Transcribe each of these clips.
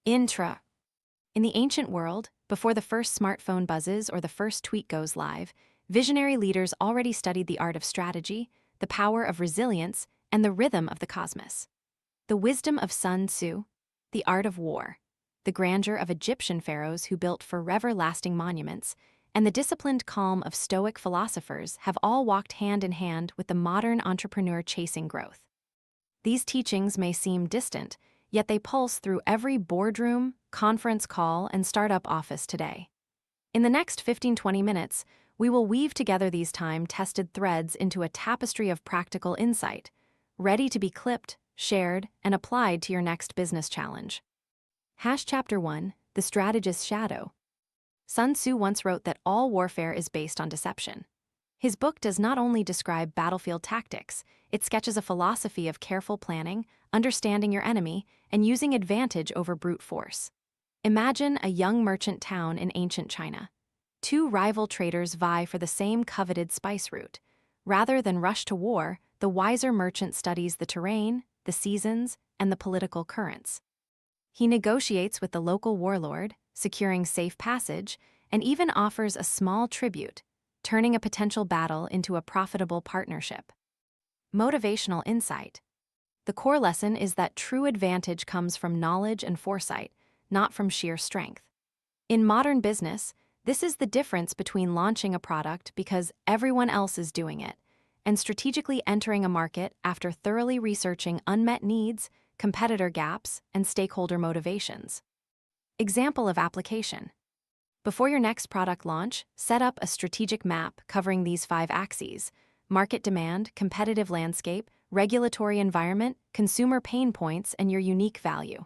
Intra. In the ancient world, before the first smartphone buzzes or the first tweet goes live, visionary leaders already studied the art of strategy, the power of resilience, and the rhythm of the cosmos. The wisdom of Sun Tzu, the art of war, the grandeur of Egyptian pharaohs who built forever-lasting monuments, and the disciplined calm of Stoic philosophers have all walked hand in hand with the modern entrepreneur chasing growth. These teachings may seem distant, yet they pulse through every boardroom, conference call, and startup office today. In the next 15-20 minutes, we will weave together these time-tested threads into a tapestry of practical insight, ready to be clipped, shared, and applied to your next business challenge. Chapter 1, The Strategist's Shadow. Sun Tzu once wrote that all warfare is based on deception. His book does not only describe battlefield tactics, it sketches a philosophy of careful planning, understanding your enemy, and using advantage over brute force. Imagine a young merchant town in ancient China. Two rival traders vie for the same coveted spice route. Rather than rush to war, the wiser merchant studies the terrain, the seasons, and the political currents. He negotiates with the local warlord, securing safe passage, and even offers a small tribute, turning a potential battle into a profitable partnership. Motivational insight. The core lesson is that true advantage comes from knowledge and foresight, not from sheer strength. In modern business, this is the difference between launching a product because everyone else is doing it, and strategically entering a market after thoroughly researching unmet needs, competitor gaps, and stakeholder motivations. Example of application. Before your next product launch, set up a strategic map covering these 5 axes: market demand, competitive landscape, regulatory environment, consumer pain points, and your unique value.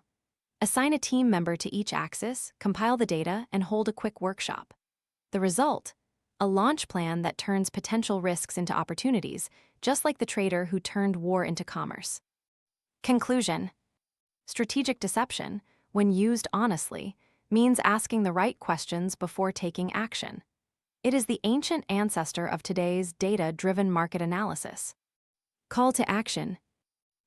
Assign a team member to each axis, compile the data, and hold a quick workshop. The result? A launch plan that turns potential risks into opportunities, just like the trader who turned war into commerce. Conclusion. Strategic deception, when used honestly, means asking the right questions before taking action. It is the ancient ancestor of today's data-driven market analysis. Call to action.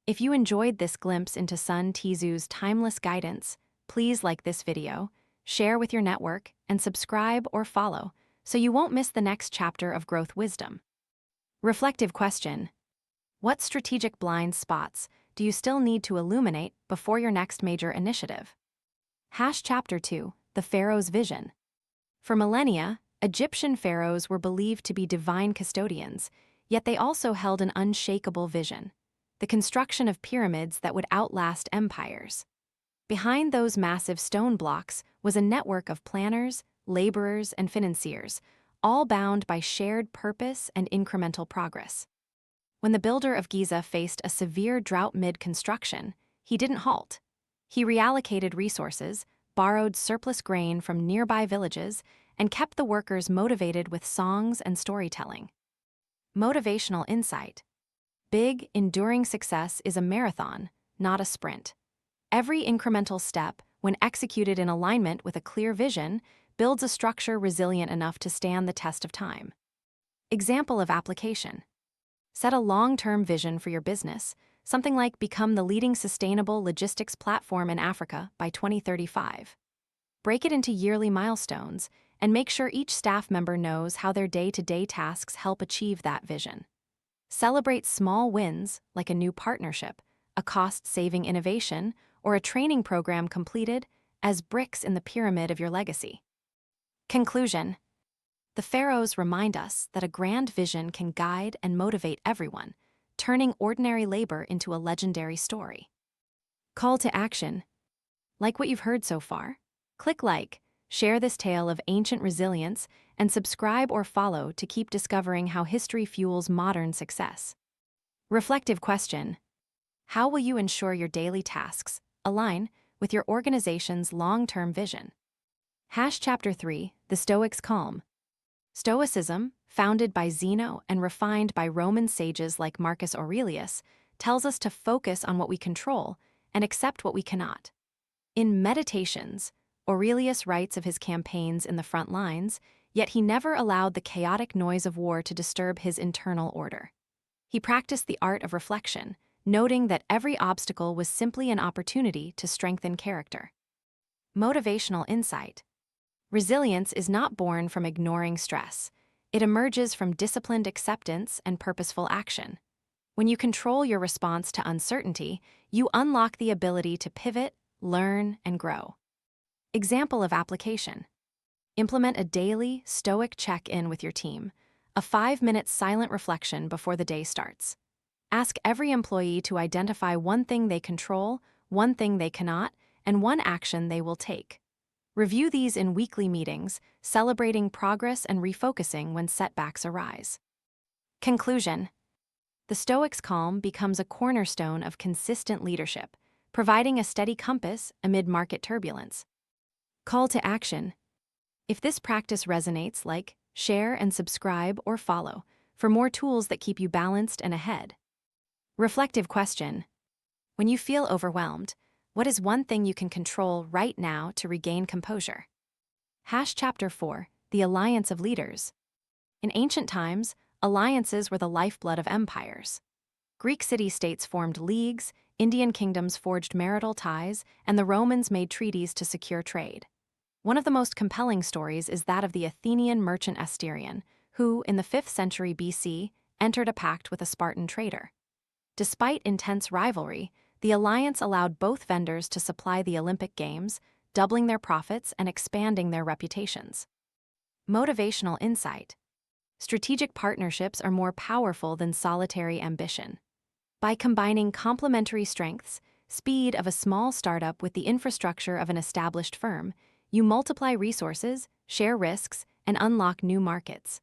If you enjoyed this glimpse into Sun Tzu's timeless guidance, please like this video, share with your network, and subscribe or follow so you won't miss the next chapter of growth wisdom. Reflective question. What strategic blind spots do you still need to illuminate before your next major initiative? Chapter 2, The Pharaoh's Vision. For millennia, Egyptian pharaohs were believed to be divine custodians, yet they also held an unshakable vision: the construction of pyramids that would outlast empires. Behind those massive stone blocks was a network of planners, laborers, and financiers, all bound by shared purpose and incremental progress. When the builder of Giza faced a severe drought mid-construction, he didn't halt. He reallocated resources, borrowed surplus grain from nearby villages, and kept the workers motivated with songs and storytelling. Motivational insight. Big, enduring success is a marathon, not a sprint. Every incremental step, when executed in alignment with a clear vision, builds a structure resilient enough to stand the test of time. Example of application. Set a long-term vision for your business, something like become the leading sustainable logistics platform in Africa by 2035. Break it into yearly milestones, and make sure each staff member knows how their day-to-day tasks help achieve that vision. Celebrate small wins, like a new partnership, a cost-saving innovation, or a training program completed, as bricks in the pyramid of your legacy. Conclusion. The Pharaohs remind us that a grand vision can guide and motivate everyone, turning ordinary labor into a legendary story. Call to action. Like what you've heard so far? Click like, share this tale of ancient resilience, and subscribe or follow to keep discovering how history fuels modern success. Reflective question. How will you ensure your daily tasks align with your organization's long-term vision? Chapter 3, The Stoics' Calm. Stoicism, founded by Zeno and refined by Roman sages like Marcus Aurelius, tells us to focus on what we control and accept what we cannot. In Meditations, Aurelius writes of his campaigns in the front lines, yet he never allowed the chaotic noise of war to disturb his internal order. He practiced the art of reflection, noting that every obstacle was simply an opportunity to strengthen character. Motivational insight. Resilience is not born from ignoring stress. It emerges from disciplined acceptance and purposeful action. When you control your response to uncertainty, you unlock the ability to pivot, learn, and grow. Example of application. Implement a daily, stoic check-in with your team, a 5-minute silent reflection before the day starts. Ask every employee to identify one thing they control, one thing they cannot, and one action they will take. Review these in weekly meetings, celebrating progress and refocusing when setbacks arise. Conclusion. The Stoics' calm becomes a cornerstone of consistent leadership, providing a steady compass amid market turbulence. Call to action. If this practice resonates, like, share and subscribe or follow for more tools that keep you balanced and ahead. Reflective question. When you feel overwhelmed, what is one thing you can control right now to regain composure? Chapter 4, The Alliance of Leaders. In ancient times, alliances were the lifeblood of empires. Greek city-states formed leagues, Indian kingdoms forged marital ties, and the Romans made treaties to secure trade. One of the most compelling stories is that of the Athenian merchant Asterion, who, in the 5th century BC, entered a pact with a Spartan trader. Despite intense rivalry, the alliance allowed both vendors to supply the Olympic Games, doubling their profits and expanding their reputations. Motivational insight. Strategic partnerships are more powerful than solitary ambition. By combining complementary strengths, speed of a small startup with the infrastructure of an established firm, you multiply resources, share risks, and unlock new markets.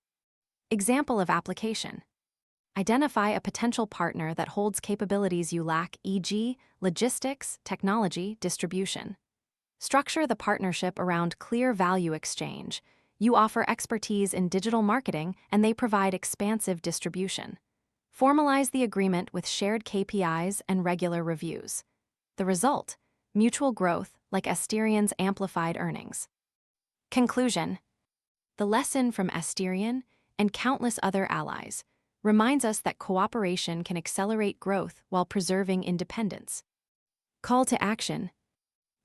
Example of application. Identify a potential partner that holds capabilities you lack, e.g., logistics, technology, distribution. Structure the partnership around clear value exchange. You offer expertise in digital marketing, and they provide expansive distribution. Formalize the agreement with shared KPIs and regular reviews. The result: mutual growth, like Asterion's amplified earnings. Conclusion. The lesson from Asterion and countless other allies reminds us that cooperation can accelerate growth while preserving independence. Call to action.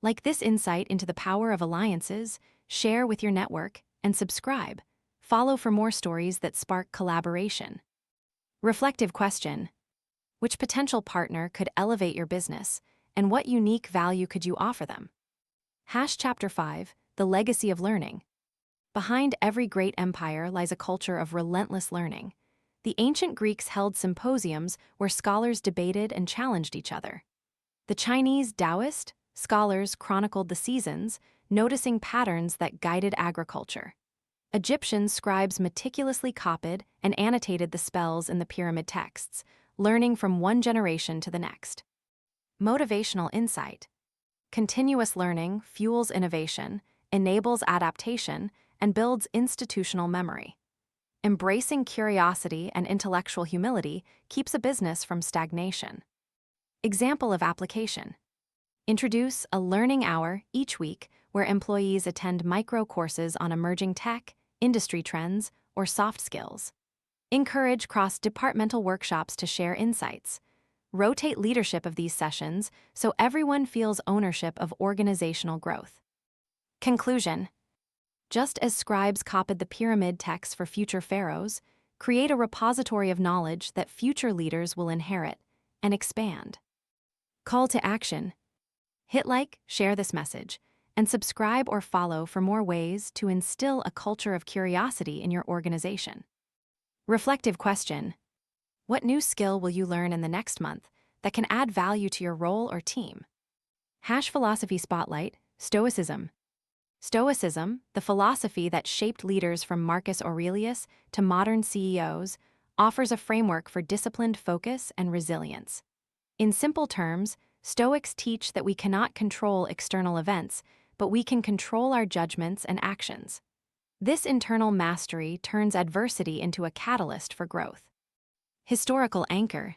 Like this insight into the power of alliances, share with your network and subscribe. Follow for more stories that spark collaboration. Reflective question. Which potential partner could elevate your business, and what unique value could you offer them? Chapter 5, The Legacy of Learning. Behind every great empire lies a culture of relentless learning. The ancient Greeks held symposiums where scholars debated and challenged each other. The Chinese Taoist scholars chronicled the seasons, noticing patterns that guided agriculture. Egyptian scribes meticulously copied and annotated the spells in the pyramid texts, learning from one generation to the next. Motivational insight. Continuous learning fuels innovation, enables adaptation, and builds institutional memory. Embracing curiosity and intellectual humility keeps a business from stagnation. Example of application. Introduce a learning hour each week where employees attend micro courses on emerging tech, industry trends, or soft skills. Encourage cross-departmental workshops to share insights. Rotate leadership of these sessions so everyone feels ownership of organizational growth. Conclusion. Just as scribes copied the pyramid texts for future pharaohs, create a repository of knowledge that future leaders will inherit and expand. Call to action. Hit like, share this message, and subscribe or follow for more ways to instill a culture of curiosity in your organization. Reflective question. What new skill will you learn in the next month that can add value to your role or team? Philosophy Spotlight, Stoicism. Stoicism, the philosophy that shaped leaders from Marcus Aurelius to modern CEOs, offers a framework for disciplined focus and resilience. In simple terms, Stoics teach that we cannot control external events, but we can control our judgments and actions. This internal mastery turns adversity into a catalyst for growth. Historical anchor.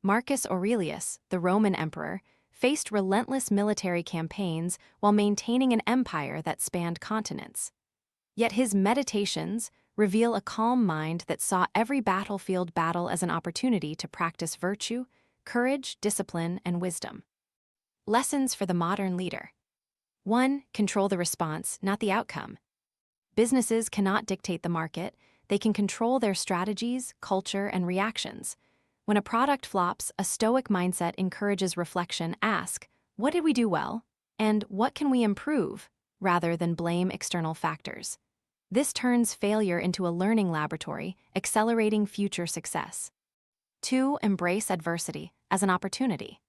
Marcus Aurelius, the Roman emperor, faced relentless military campaigns while maintaining an empire that spanned continents. Yet his meditations reveal a calm mind that saw every battlefield battle as an opportunity to practice virtue, courage, discipline, and wisdom. Lessons for the modern leader. 1. Control the response, not the outcome. Businesses cannot dictate the market, they can control their strategies, culture, and reactions. When a product flops, a Stoic mindset encourages reflection. Ask, what did we do well? And what can we improve? Rather than blame external factors. This turns failure into a learning laboratory, accelerating future success. 2. Embrace adversity as an opportunity.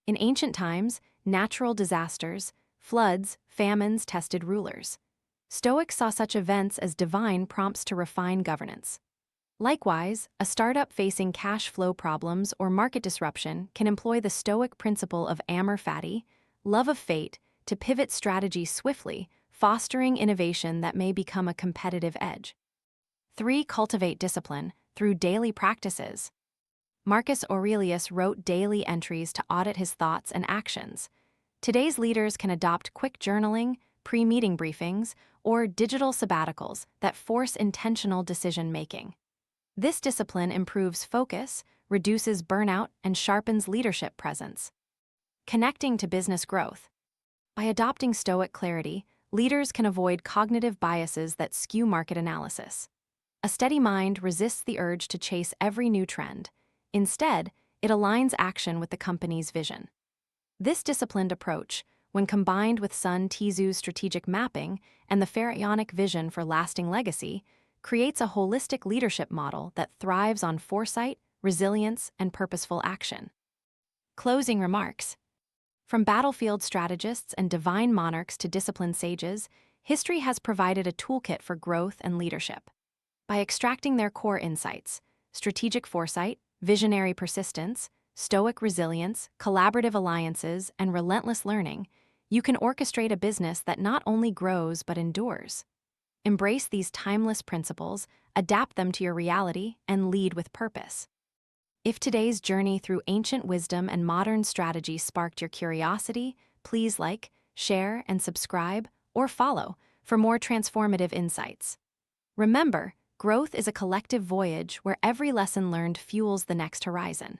In ancient times, natural disasters, floods, famines tested rulers. Stoics saw such events as divine prompts to refine governance. Likewise, a startup facing cash flow problems or market disruption can employ the Stoic principle of amor fati, love of fate, to pivot strategy swiftly, fostering innovation that may become a competitive edge. 3. Cultivate discipline through daily practices. Marcus Aurelius wrote daily entries to audit his thoughts and actions. Today's leaders can adopt quick journaling, pre-meeting briefings, or digital sabbaticals that force intentional decision-making. This discipline improves focus, reduces burnout, and sharpens leadership presence. Connecting to business growth. By adopting Stoic clarity, leaders can avoid cognitive biases that skew market analysis. A steady mind resists the urge to chase every new trend. Instead, it aligns action with the company's vision. This disciplined approach, when combined with Sun Tzu's strategic mapping and the Pharaonic vision for lasting legacy, creates a holistic leadership model that thrives on foresight, resilience, and purposeful action. Closing remarks. From battlefield strategists and divine monarchs to disciplined sages, history has provided a toolkit for growth and leadership. By extracting their core insights, strategic foresight, visionary persistence, Stoic resilience, collaborative alliances, and relentless learning, you can orchestrate a business that not only grows but endures. Embrace these timeless principles, adapt them to your reality, and lead with purpose. If today's journey through ancient wisdom and modern strategy sparked your curiosity, please like, share, and subscribe, or follow for more transformative insights. Remember, growth is a collective voyage where every lesson learned fuels the next horizon.